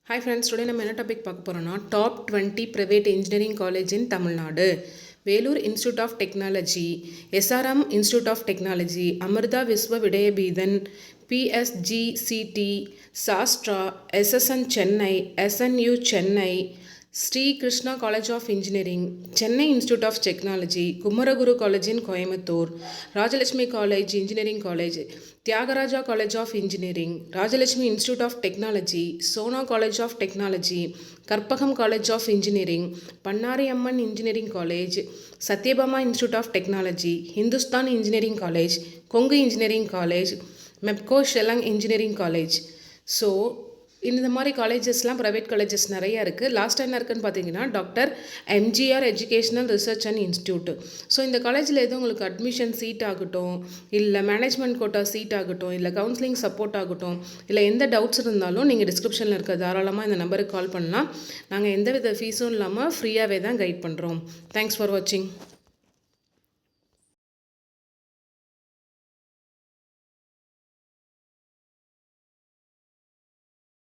Hi friends, today நம்ம என்ன topic பார்க்க போகிறோம்னா top 20 private engineering college in Tamil Nadu. Vellore institute of technology, SRM institute of technology, Amrita Vishwa Vidyapeetham, PSGCT, SASTRA, SSN Chennai, SNU Chennai, Sri Krishna college of engineering, Chennai institute of technology, Kumaraguru college in Coimbatore, Rajalakshmi college engineering college, Thiagarajar college of engineering, Rajalakshmi institute of technology, Sona college of technology, Karpagam college of engineering, Bannari Amman engineering college, Sathyabama institute of technology, Hindustan engineering college, Kongu engineering college, Mepco Schlenk engineering college. So இந்த மாதிரி காலேஜஸ்லாம் private colleges நிறையா இருக்குது. Last என்ன இருக்குன்னு பார்த்தீங்கன்னா doctor MGR educational research and institute. So இந்த காலேஜில் எதுவும் உங்களுக்கு அட்மிஷன் சீட் ஆகட்டும், இல்லை மேனேஜ்மெண்ட் கோட்டா சீட் ஆகட்டும், இல்லை கவுன்சிலிங் சப்போர்ட் ஆகட்டும், இல்லை எந்த டவுட்ஸ் இருந்தாலும் நீங்கள் டிஸ்கிரிப்ஷனில் இருக்க தாராளமாக இந்த நம்பருக்கு கால் பண்ணலாம். நாங்கள் எந்த வித ஃபீஸும் இல்லாமல் ஃப்ரீயாகவே தான் கைட் பண்ணுறோம். தேங்க்ஸ் ஃபார் வாட்சிங்.